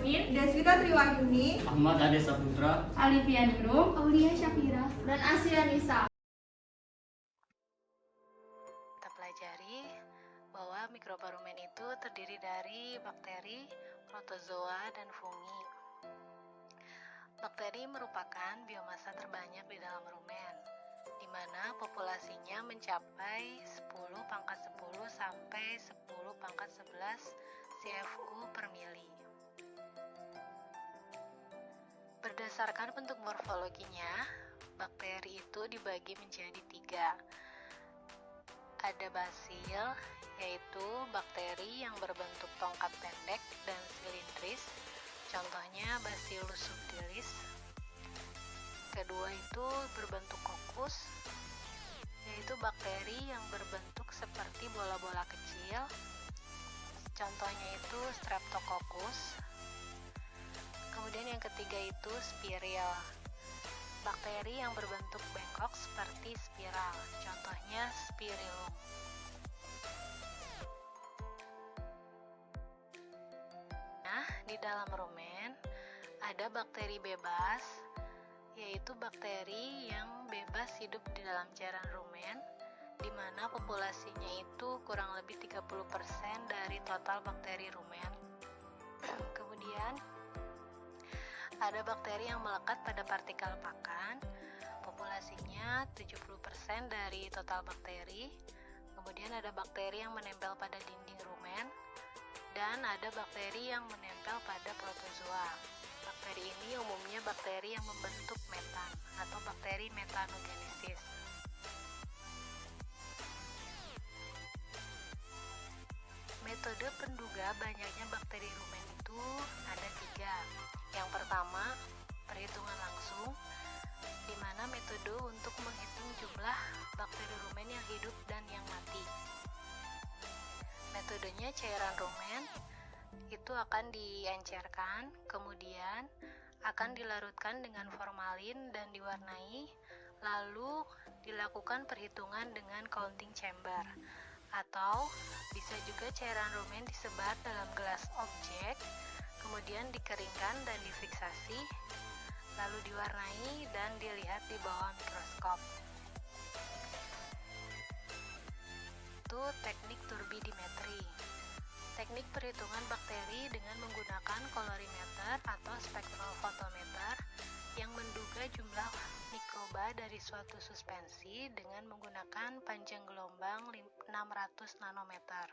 Yasmin, Deswita Triwahyuni, Ahmad Ade Saputra, Alivia Nurung, Aulia Syafira, dan Asia Nisa. Kita pelajari bahwa mikroba-rumen itu terdiri dari bakteri, protozoa, dan fungi. Bakteri merupakan biomasa terbanyak di dalam rumen, di mana populasinya mencapai 10⁻10 sampai 10⁻11 CFU per mili. Berdasarkan bentuk morfologinya, bakteri itu dibagi menjadi 3. Ada basil, yaitu bakteri yang berbentuk tongkat pendek dan silindris, contohnya Bacillus subtilis. Kedua itu berbentuk kokus, yaitu bakteri yang berbentuk seperti bola-bola kecil, contohnya itu Streptococcus. Kemudian yang ketiga itu spiril, bakteri yang berbentuk bengkok seperti spiral, contohnya Spirillum. Nah, di dalam rumen ada bakteri bebas, yaitu bakteri yang bebas hidup di dalam cairan rumen, di mana populasinya itu kurang lebih 30% dari total bakteri rumen. Kemudian ada bakteri yang melekat pada partikel pakan, populasinya 70% dari total bakteri. Kemudian ada bakteri yang menempel pada dinding rumen, dan ada bakteri yang menempel pada protozoa. Bakteri ini umumnya bakteri yang membentuk metan atau bakteri metanogenesis. Metode penduga banyaknya bakteri rumen itu ada 3. Yang pertama, perhitungan langsung, di mana metode untuk menghitung jumlah bakteri rumen yang hidup dan yang mati. Metodenya cairan rumen itu akan diencerkan, kemudian akan dilarutkan dengan formalin dan diwarnai, lalu dilakukan perhitungan dengan counting chamber, atau bisa juga cairan rumen disebar dalam gelas objek, kemudian dikeringkan dan difiksasi, lalu diwarnai dan dilihat di bawah mikroskop. Itu teknik turbidimetri. Teknik perhitungan bakteri dengan menggunakan kolorimeter atau spektrofotometer yang menduga jumlah mikroba dari suatu suspensi dengan menggunakan panjang gelombang 600 nanometer.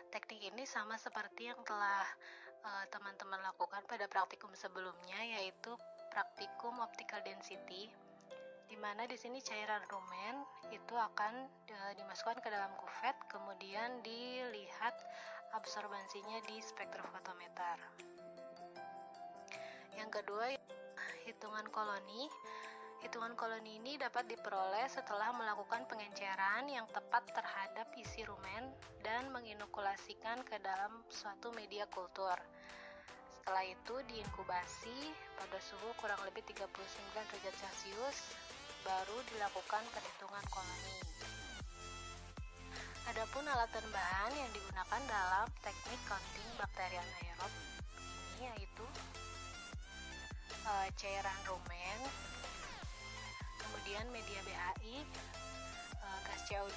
Teknik ini sama seperti yang telah teman-teman lakukan pada praktikum sebelumnya, yaitu praktikum optical density, di mana di sini cairan rumen itu akan dimasukkan ke dalam kuvet, kemudian dilihat absorbansinya di spektrofotometer. Yang kedua, hitungan koloni. Hitungan koloni ini dapat diperoleh setelah melakukan pengenceran yang tepat terhadap isi rumen dan menginokulasikan ke dalam suatu media kultur. Setelah itu diinkubasi pada suhu kurang lebih 39 derajat Celcius, baru dilakukan perhitungan koloni. Adapun alat dan bahan yang digunakan dalam teknik counting bakteri anaerob ini yaitu cairan rumen, kemudian media BHI, gas CO2,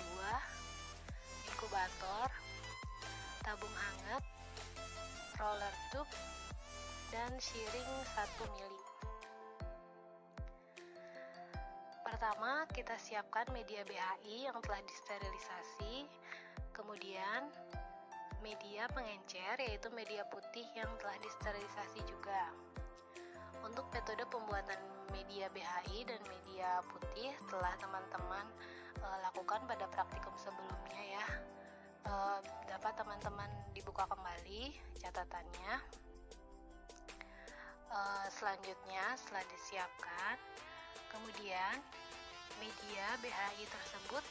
inkubator, tabung hangat, roller tube, dan shiring 1 mili. Pertama, kita siapkan media BHI yang telah disterilisasi, kemudian media pengencer yaitu media putih yang telah disterilisasi juga. Untuk metode pembuatan media BHI dan media putih telah teman-teman lakukan pada praktikum sebelumnya ya. Dapat teman-teman dibuka kembali catatannya. Selanjutnya setelah disiapkan, kemudian media BHI tersebut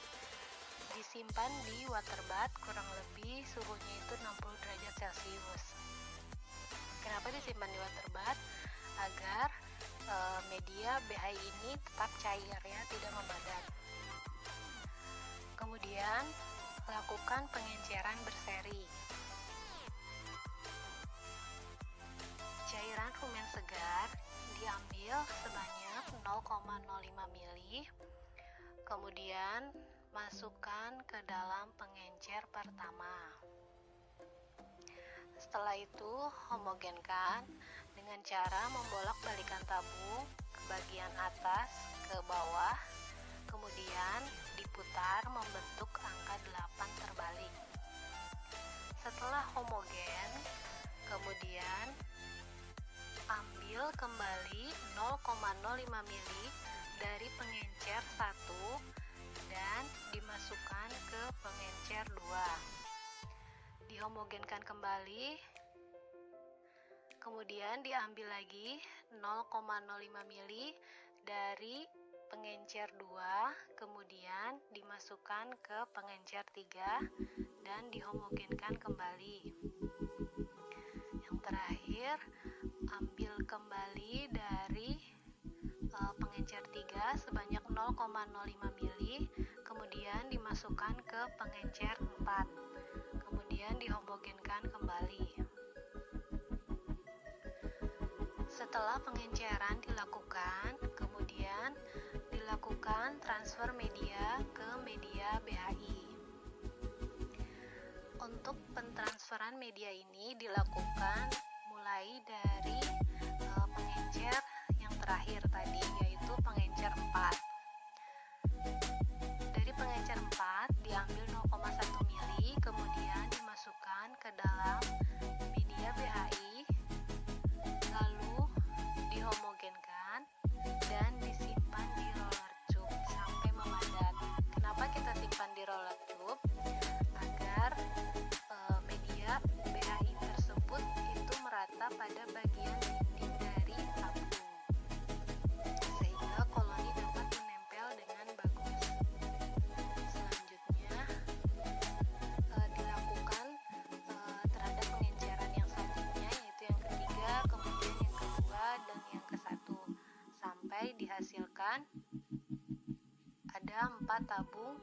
disimpan di water bath, kurang lebih suhunya itu 60 derajat Celcius. Kenapa disimpan di water bath? Agar media BHI ini tetap cair ya, tidak membadar. Kemudian lakukan pengenceran berseri. rumen segar diambil sebanyak 0,05 ml. Kemudian masukkan ke dalam pengencer pertama. Setelah itu homogenkan dengan cara membolak-balikan tabung ke bagian atas ke bawah, kemudian diputar membentuk angka 8 terbalik. Setelah homogen, kemudian ambil kembali 0,05 ml dari pengencer 1 dan dimasukkan ke pengencer 2. Dihomogenkan kembali, kemudian diambil lagi 0,05 ml dari pengencer 2, kemudian dimasukkan ke pengencer 3 dan dihomogenkan kembali. Yang terakhir, ambil kembali dari pengencer 3 sebanyak 0,05 ml, kemudian dimasukkan ke pengencer 4, kemudian dihomogenkan kembali. Setelah pengenceran dilakukan, kemudian dilakukan transfer media ke media BHI. Untuk pentransferan media ini dilakukan mulai dari pengencer yang terakhir tadi, yaitu pengencer 4. Dari pengencer 4 diambil 0,1 ml, kemudian dimasukkan ke dalam media BHI, lalu dihomogenkan dan disimpan di roller tube sampai memadat. Kenapa kita simpan di roller tube? Agar media BHI tersebut itu merata pada bagian dinding dari tabung, sehingga koloni dapat menempel dengan bagus. Selanjutnya dilakukan terhadap pengenceran yang selanjutnya, yaitu yang ketiga, kemudian yang kedua, dan yang ke-1, sampai dihasilkan ada 4 tabung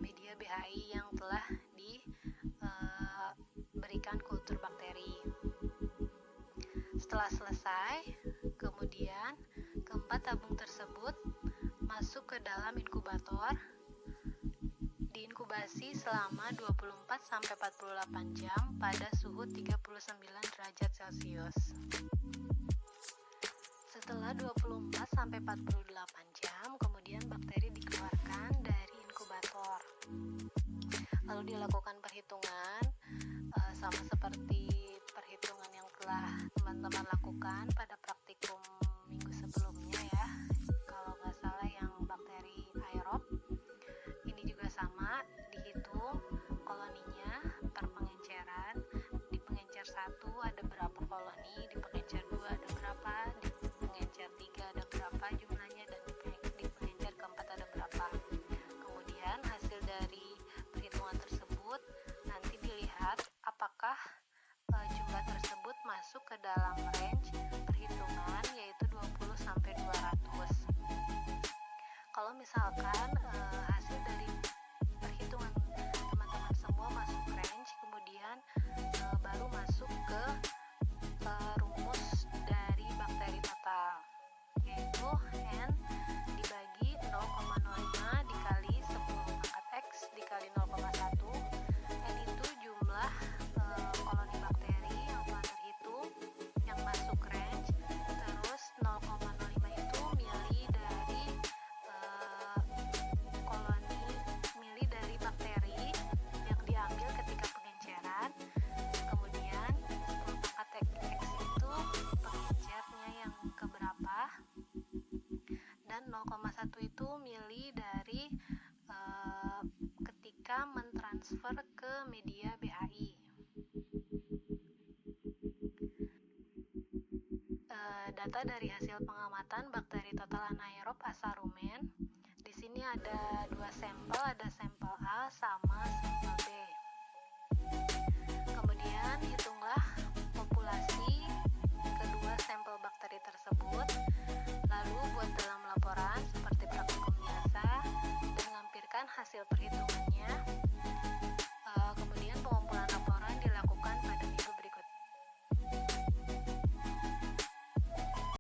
media BHI yang telah diberikan kultur bakteri. Setelah selesai, kemudian keempat tabung tersebut masuk ke dalam inkubator, diinkubasi selama 24-48 jam pada suhu 39 derajat Celcius. Setelah 24-48 jam, kemudian bakteri dikeluarkan dari inkubator. Lalu dilakukan perhitungan sama seperti perhitungan yang telah teman-teman lakukan pada praktikum minggu sebelumnya ya. Kalau nggak salah yang bakteri aerob, ini juga sama, dihitung koloninya per pengenceran. Di pengencer 1 ada berapa koloni, di pengencer 2 ada berapa, di pengencer 3 ada berapa jumlahnya, dan di pengencer keempat ada berapa. Kemudian hasil dari perhitungan tersebut nanti dilihat apakah jumlah tersebut masuk ke dalam range perhitungan, yaitu 20-200. Kalau misalkan hasil dari perhitungan teman-teman semua masuk range, kemudian baru masuk ke rumus dari bakteri total, yaitu N dibagi 0,05 dikali 10 pangkat X dikali 0,1. N itu jumlah koloni bakteri yang telah terhitung yang masuk range, terus 0,05 itu mili dari mili dari bakteri yang diambil ketika pengenceran, kemudian 10 pangkat X itu pengencernya yang keberapa, dan 0,1 itu mili dari ketika mentransfer ke media BHI. Data dari hasil pengamatan bakteri total anaerob asal rumen. Di sini ada 2 sampel, ada sampel A sama